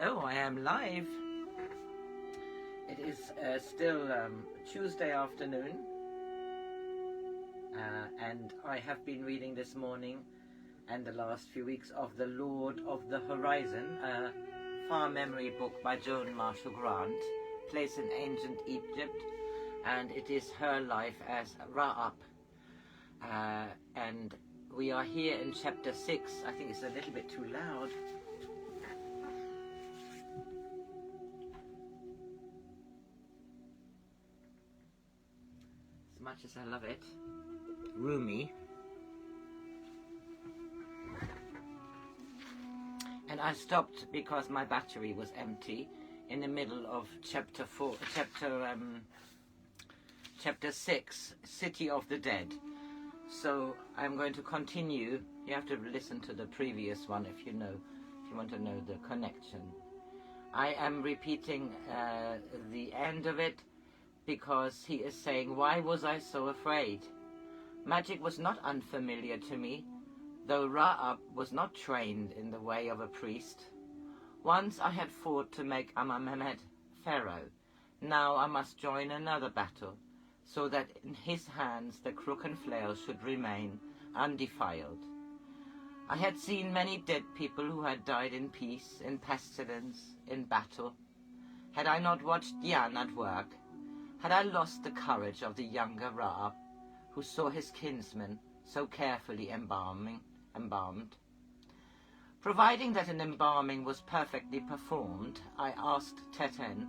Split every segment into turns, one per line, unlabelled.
Hello, I am live. It is still Tuesday afternoon, and I have been reading this morning and the last few weeks of The Lord of the Horizon, a far memory book by Joan Marshall Grant, placed in ancient Egypt, and it is her life as Ra-Ab. And we are here in chapter 6. I think it's a little bit too loud. As much as I love it, roomy. And I stopped because my battery was empty in the middle of chapter 6, City of the Dead. So I'm going to continue. You have to listen to the previous one if you want to know the connection. I am repeating the end of it because he is saying, why was I so afraid? Magic was not unfamiliar to me, though Ra-Ab was not trained in the way of a priest. Once I had fought to make Amenemhet Pharaoh. Now I must join another battle, so that in his hands the crook and flail should remain undefiled. I had seen many dead people who had died in peace, in pestilence, in battle. Had I not watched Jan at work? Had I lost the courage of the younger Ra-Ab, who saw his kinsmen so carefully embalmed? Providing that an embalming was perfectly performed, I asked Teten,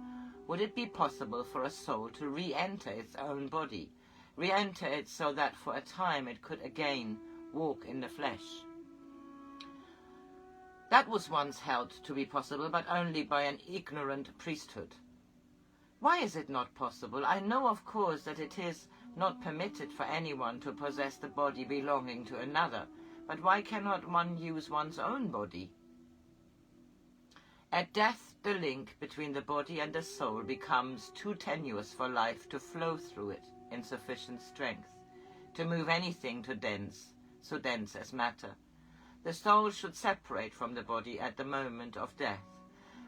would it be possible for a soul to re-enter its own body, re-enter it so that for a time it could again walk in the flesh? That was once held to be possible, but only by an ignorant priesthood. Why is it not possible? I know, of course, that it is not permitted for anyone to possess the body belonging to another, but why cannot one use one's own body? At death, the link between the body and the soul becomes too tenuous for life to flow through it in sufficient strength, to move anything so dense as matter. The soul should separate from the body at the moment of death,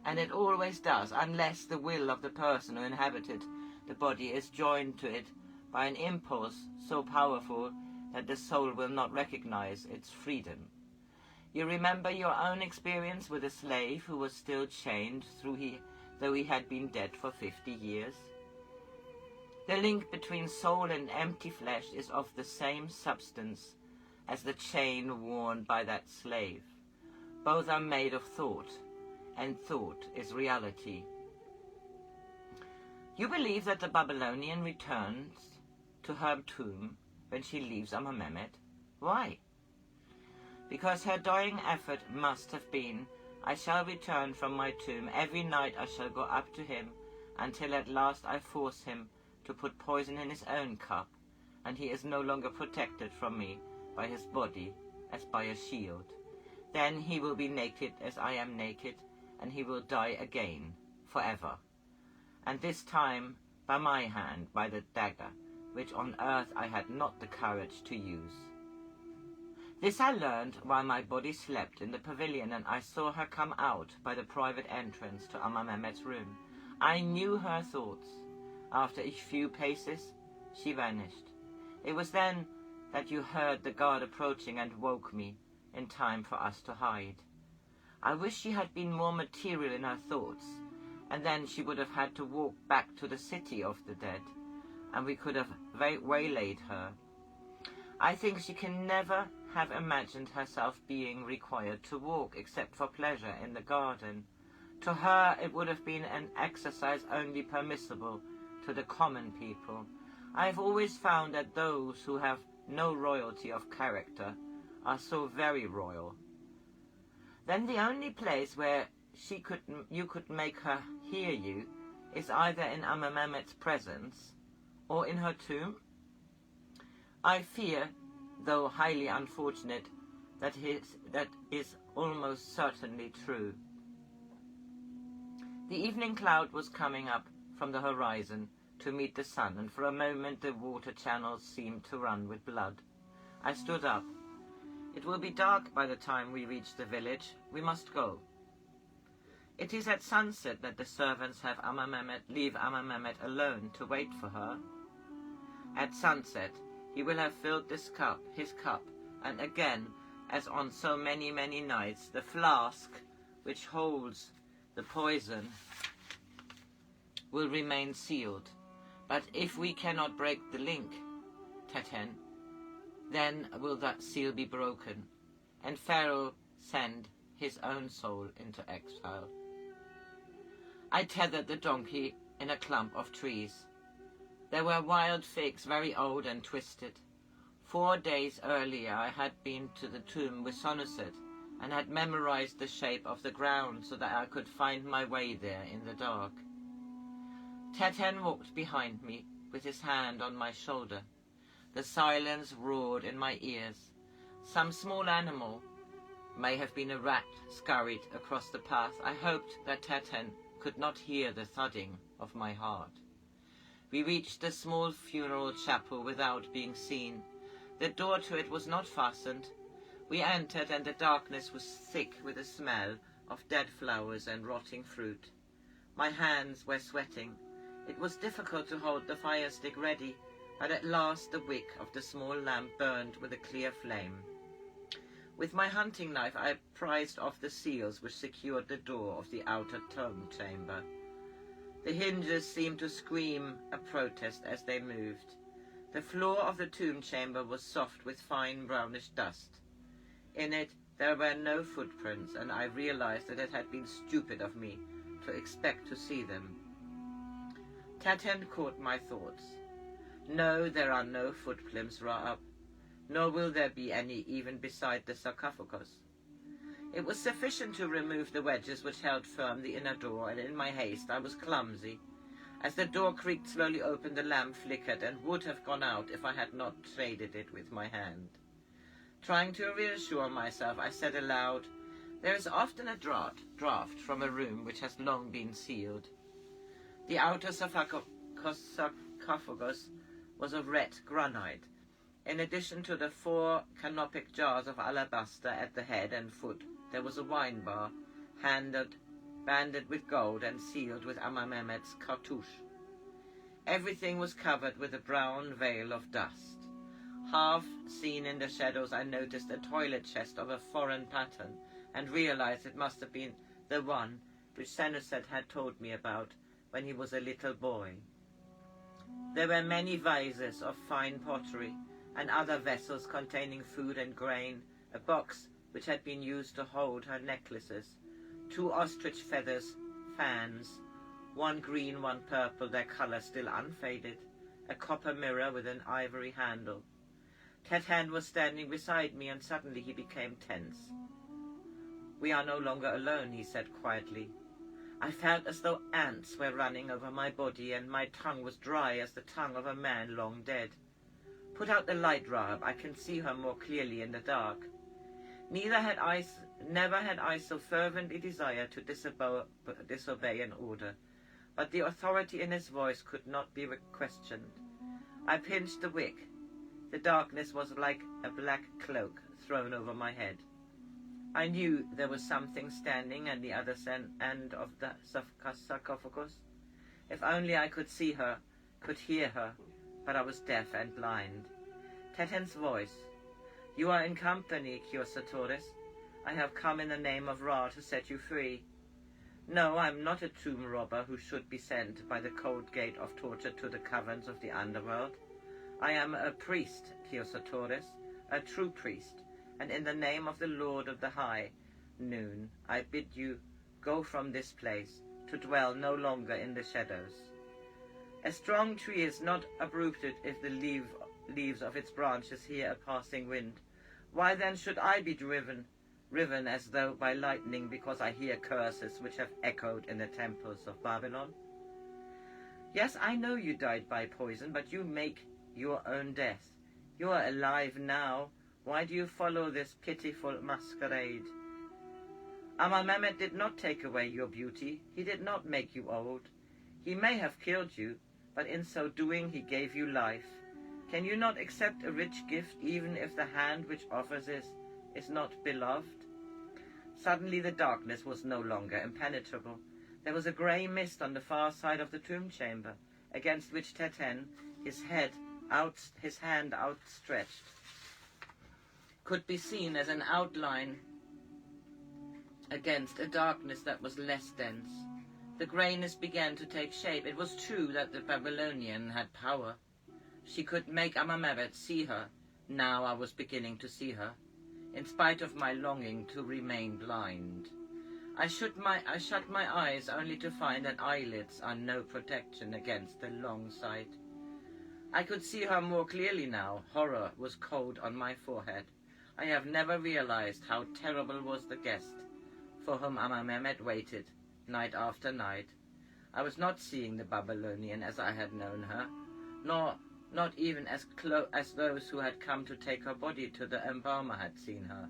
and it always does, unless the will of the person who inhabited the body is joined to it by an impulse so powerful that the soul will not recognize its freedom. You remember your own experience with a slave who was still chained though he had been dead for 50 years? The link between soul and empty flesh is of the same substance as the chain worn by that slave. Both are made of thought, and thought is reality. You believe that the Babylonian returns to her tomb when she leaves Amenemhet. Why? Because her dying effort must have been, I shall return from my tomb. Every night I shall go up to him, until at last I force him to put poison in his own cup, and he is no longer protected from me by his body as by a shield. Then he will be naked as I am naked, and he will die again, forever. And this time by my hand, by the dagger, which on earth I had not the courage to use. This I learned while my body slept in the pavilion, and I saw her come out by the private entrance to Amenemhet's room. I knew her thoughts. After a few paces, she vanished. It was then that you heard the guard approaching and woke me in time for us to hide. I wish she had been more material in her thoughts, and then she would have had to walk back to the city of the dead, and we could have waylaid her. I think she can never have imagined herself being required to walk except for pleasure in the garden. To her it would have been an exercise only permissible to the common people. I have always found that those who have no royalty of character are so very royal. Then the only place where you could make her hear you is either in Amenemhet's presence or in her tomb? I fear, though highly unfortunate, that is almost certainly true. The evening cloud was coming up from the horizon to meet the sun, and for a moment the water channels seemed to run with blood. I stood up. It will be dark by the time we reach the village. We must go. It is at sunset that the servants have leave Amenemhet alone to wait for her. At sunset he will have filled his cup, and again, as on so many nights, the flask which holds the poison will remain sealed. But if we cannot break the link, Teten, then will that seal be broken, and Pharaoh send his own soul into exile. I tethered the donkey in a clump of trees. There were wild figs, very old and twisted. 4 days earlier I had been to the tomb with Senusert and had memorized the shape of the ground so that I could find my way there in the dark. Teten walked behind me with his hand on my shoulder. The silence roared in my ears. Some small animal, may have been a rat, scurried across the path. I hoped that Teten could not hear the thudding of my heart. We reached the small funeral chapel without being seen. The door to it was not fastened. We entered, and the darkness was thick with the smell of dead flowers and rotting fruit. My hands were sweating. It was difficult to hold the fire stick ready, but at last the wick of the small lamp burned with a clear flame. With my hunting knife I prized off the seals which secured the door of the outer tomb chamber. The hinges seemed to scream a protest as they moved. The floor of the tomb chamber was soft with fine brownish dust. In it there were no footprints, and I realized that it had been stupid of me to expect to see them. Teten caught my thoughts. No, there are no footprints, Ra-Ab, nor will there be any even beside the sarcophagus. It was sufficient to remove the wedges which held firm the inner door, and in my haste I was clumsy. As the door creaked slowly open, the lamp flickered and would have gone out if I had not shaded it with my hand. Trying to reassure myself, I said aloud, "There is often a draught from a room which has long been sealed." The outer sarcophagus was of red granite. In addition to the 4 canopic jars of alabaster at the head and foot, there was a wine bar, banded with gold and sealed with Amenemhet's cartouche. Everything was covered with a brown veil of dust. Half seen in the shadows, I noticed a toilet chest of a foreign pattern and realized it must have been the one which Senusert had told me about when he was a little boy. There were many vases of fine pottery and other vessels containing food and grain, a box which had been used to hold her necklaces, 2 ostrich feathers, fans, 1 green, 1 purple, their colour still unfaded, a copper mirror with an ivory handle. Teten was standing beside me, and suddenly he became tense. "We are no longer alone," he said quietly. I felt as though ants were running over my body, and my tongue was dry as the tongue of a man long dead. "Put out the light, Ra-Ab. I can see her more clearly in the dark." Never had I so fervently desired to disobey an order, but the authority in his voice could not be questioned. I pinched the wick. The darkness was like a black cloak thrown over my head. I knew there was something standing at the other end of the sarcophagus. If only I could see her, could hear her, but I was deaf and blind. Teten's voice. "You are in company, Kelsey. I have come in the name of Ra to set you free. No, I am not a tomb robber who should be sent by the cold gate of torture to the caverns of the underworld. I am a priest, Kelsey, a true priest, and in the name of the Lord of the High Noon, I bid you go from this place, to dwell no longer in the shadows. A strong tree is not uprooted if the leaves of its branches hear a passing wind. Why then should I be riven as though by lightning, because I hear curses which have echoed in the temples of Babylon? Yes, I know you died by poison, but you make your own death. You are alive now. Why do you follow this pitiful masquerade? Amenemhet did not take away your beauty. He did not make you old. He may have killed you, but in so doing he gave you life. Can you not accept a rich gift, even if the hand which offers it is not beloved? Suddenly the darkness was no longer impenetrable. There was a grey mist on the far side of the tomb chamber, against which Teten, his hand outstretched, could be seen as an outline against a darkness that was less dense. The greyness began to take shape. It was true that the Babylonian had power. She could make Amenemhet see her. Now I was beginning to see her, in spite of my longing to remain blind. I shut my eyes only to find that eyelids are no protection against the long sight. I could see her more clearly now. Horror was cold on my forehead. I have never realized how terrible was the guest for whom Amenemhet waited, night after night. I was not seeing the Babylonian as I had known her, nor not even as those who had come to take her body to the embalmer had seen her.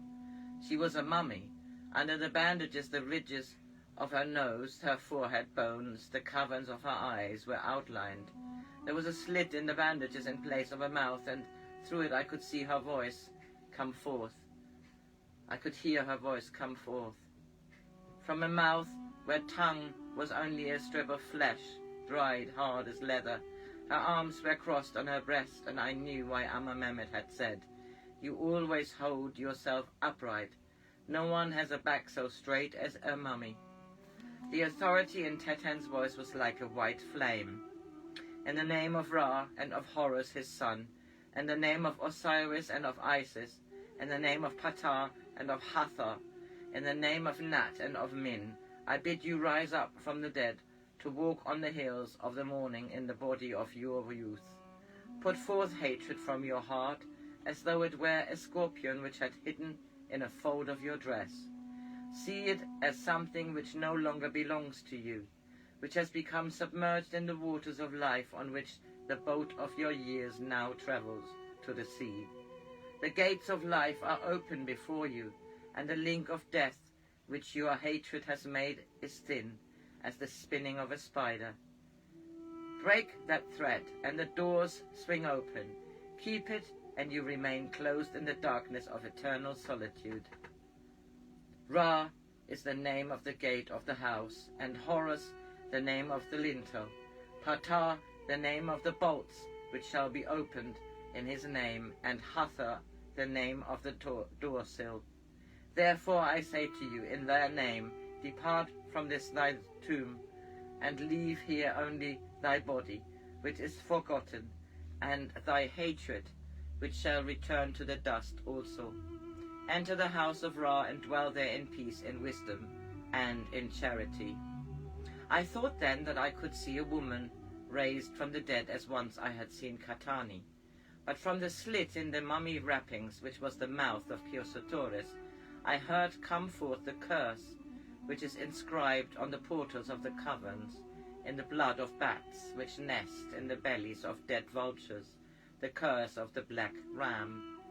She was a mummy. Under the bandages, the ridges of her nose, her forehead bones, the caverns of her eyes were outlined. There was a slit in the bandages in place of a mouth, and through it I could see her voice come forth. I could hear her voice come forth. From a mouth where tongue was only a strip of flesh, dried hard as leather, her arms were crossed on her breast, and I knew why Amenemhet had said, "You always hold yourself upright. No one has a back so straight as a mummy." The authority in Teten's voice was like a white flame. In the name of Ra and of Horus his son, in the name of Osiris and of Isis, in the name of Ptah and of Hathor, in the name of Nat and of Min, I bid you rise up from the dead, to walk on the hills of the morning in the body of your youth. Put forth hatred from your heart, as though it were a scorpion which had hidden in a fold of your dress. See it as something which no longer belongs to you, which has become submerged in the waters of life on which the boat of your years now travels to the sea. The gates of life are open before you, and the link of death which your hatred has made is thin as the spinning of a spider. Break that thread, and the doors swing open. Keep it, and you remain closed in the darkness of eternal solitude. Ra is the name of the gate of the house, and Horus the name of the lintel. Ptah the name of the bolts which shall be opened in his name, and Hathor the name of the door sill. Therefore I say to you, in their name, depart from this thy tomb, and leave here only thy body, which is forgotten, and thy hatred, which shall return to the dust also. Enter the house of Ra, and dwell there in peace, in wisdom, and in charity. I thought then that I could see a woman raised from the dead, as once I had seen Katani. But from the slit in the mummy wrappings, which was the mouth of Kyosotoris, I heard come forth the curse, which is inscribed on the portals of the caverns, in the blood of bats, which nest in the bellies of dead vultures, the curse of the black ram.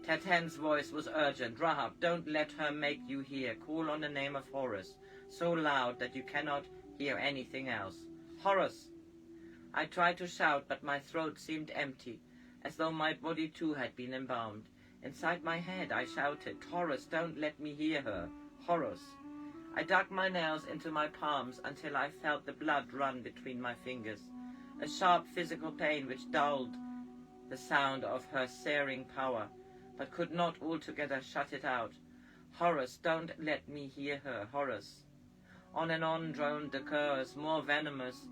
Teten's voice was urgent. Ra-Ab, don't let her make you hear. Call on the name of Horus, so loud that you cannot hear anything else. Horus! I tried to shout, but my throat seemed empty, as though my body too had been embalmed. Inside my head I shouted, Horus, don't let me hear her. Horus! I dug my nails into my palms until I felt the blood run between my fingers, a sharp physical pain which dulled the sound of her searing power, but could not altogether shut it out. Horus, don't let me hear her, Horus. On and on droned the curse, more venomous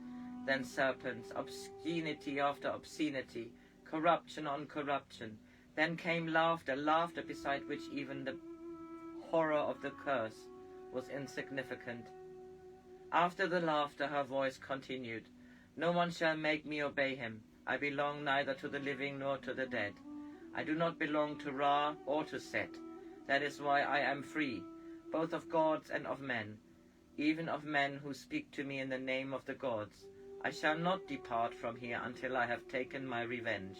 than serpents, obscenity after obscenity, corruption on corruption. Then came laughter, laughter beside which even the horror of the curse was insignificant. After the laughter her voice continued, No one shall make me obey him. I belong neither to the living nor to the dead. I do not belong to Ra or to Set. That is why I am free, both of gods and of men, even of men who speak to me in the name of the gods. I shall not depart from here until I have taken my revenge.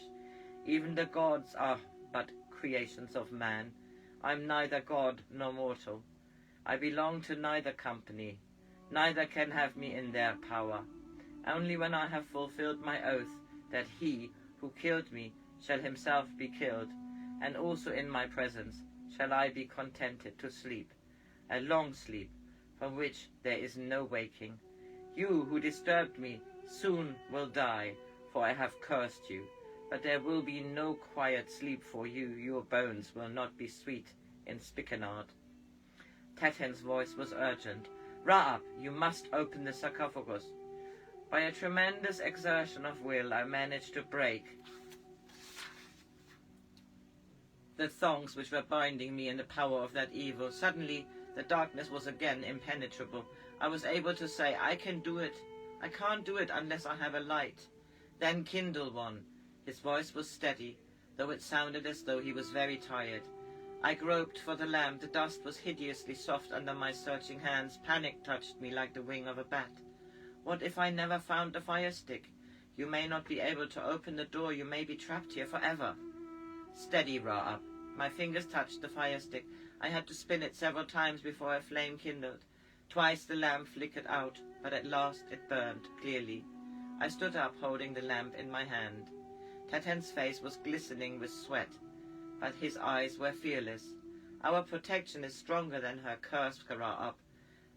Even the gods are but creations of man. I am neither god nor mortal. I belong to neither company. Neither can have me in their power. Only when I have fulfilled my oath that he who killed me shall himself be killed, and also in my presence shall I be contented to sleep. a long sleep, from which there is no waking. You who disturbed me soon will die, for I have cursed you. But there will be no quiet sleep for you. Your bones will not be sweet in spikenard. Teten's voice was urgent. Ra-Ab, you must open the sarcophagus. By a tremendous exertion of will, I managed to break the thongs which were binding me in the power of that evil. Suddenly, the darkness was again impenetrable. I was able to say, I can do it. I can't do it unless I have a light. Then kindle one. His voice was steady, though it sounded as though he was very tired. I groped for the lamp. The dust was hideously soft under my searching hands. Panic touched me like the wing of a bat. What if I never found the fire stick? You may not be able to open the door. You may be trapped here forever. Steady, Ra-Ab. My fingers touched the fire stick. I had to spin it several times before a flame kindled. Twice the lamp flickered out, but at last it burned clearly. I stood up, holding the lamp in my hand. Teten's face was glistening with sweat, but his eyes were fearless. Our protection is stronger than her curse, Ra-Ab.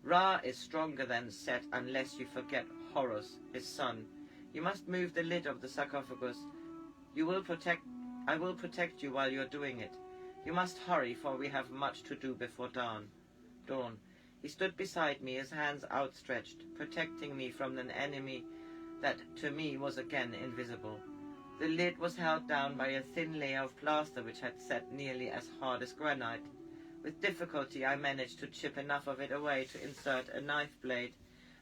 Ra is stronger than Set, unless you forget Horus, his son. You must move the lid of the sarcophagus. I will protect you while you're doing it. You must hurry, for we have much to do before dawn. He stood beside me, his hands outstretched, protecting me from an enemy that to me was again invisible. The lid was held down by a thin layer of plaster which had set nearly as hard as granite. With difficulty I managed to chip enough of it away to insert a knife blade,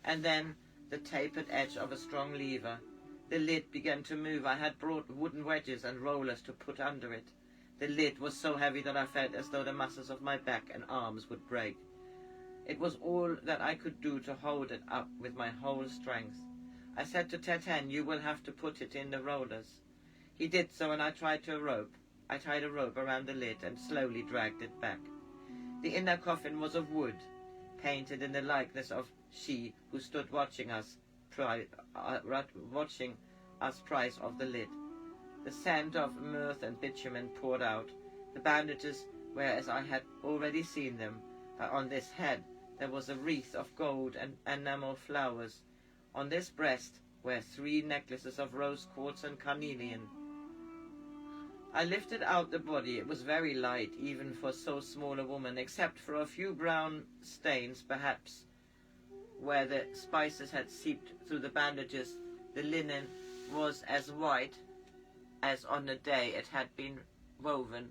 and then the tapered edge of a strong lever. The lid began to move. I had brought wooden wedges and rollers to put under it. The lid was so heavy that I felt as though the muscles of my back and arms would break. It was all that I could do to hold it up with my whole strength. I said to Teten, you will have to put it in the rollers. He did so, and I tied a rope around the lid and slowly dragged it back. The inner coffin was of wood, painted in the likeness of she who stood watching us price of the lid. The scent of myrrh and bitumen poured out. The bandages were as I had already seen them. On this head there was a wreath of gold and enamel flowers. On this breast were 3 necklaces of rose quartz and carnelian. I lifted out the body. It was very light, even for so small a woman, except for a few brown stains, perhaps, where the spices had seeped through the bandages. The linen was as white as on the day it had been woven.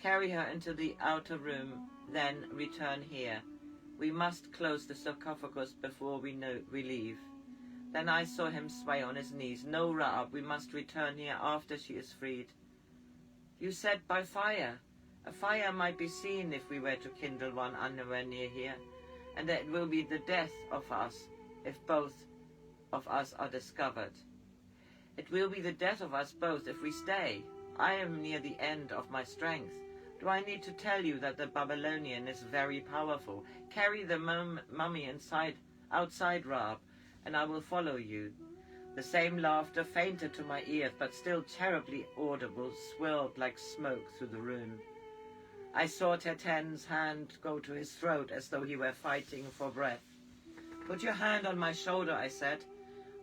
Carry her into the outer room, then return here. We must close the sarcophagus before we leave. Then I saw him sway on his knees. No, Ra-Ab, we must return here after she is freed. You said by fire. A fire might be seen if we were to kindle one anywhere near here, and that it will be the death of us if both of us are discovered. It will be the death of us both if we stay. I am near the end of my strength. Do I need to tell you that the Babylonian is very powerful? Carry the mummy outside, Ra-Ab, and I will follow you. The same laughter, fainter to my ears, but still terribly audible, swirled like smoke through the room. I saw Teten's hand go to his throat as though he were fighting for breath. Put your hand on my shoulder, I said.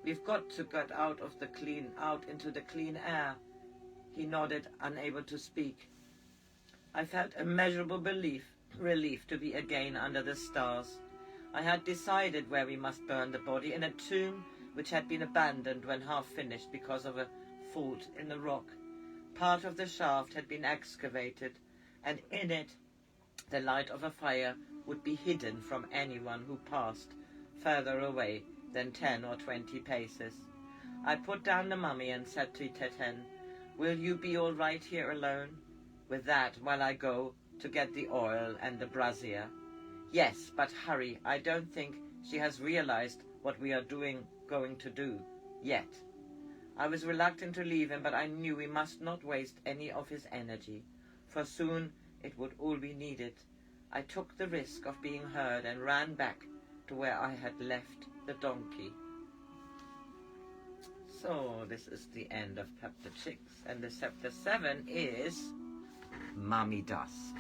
We've got to get out into the clean air. He nodded, unable to speak. I felt immeasurable relief to be again under the stars. I had decided where we must burn the body, in a tomb which had been abandoned when half finished because of a fault in the rock. Part of the shaft had been excavated, and in it the light of a fire would be hidden from anyone who passed further away than 10 or 20 paces. I put down the mummy and said to Teten, will you be all right here alone? With that, while I go to get the oil and the brazier. Yes, but hurry. I don't think she has realized what we are going to do yet. I was reluctant to leave him, but I knew we must not waste any of his energy, for soon it would all be needed. I took the risk of being heard and ran back to where I had left the donkey. So this is the end of chapter 6, and the chapter 7 is Mummy Dust.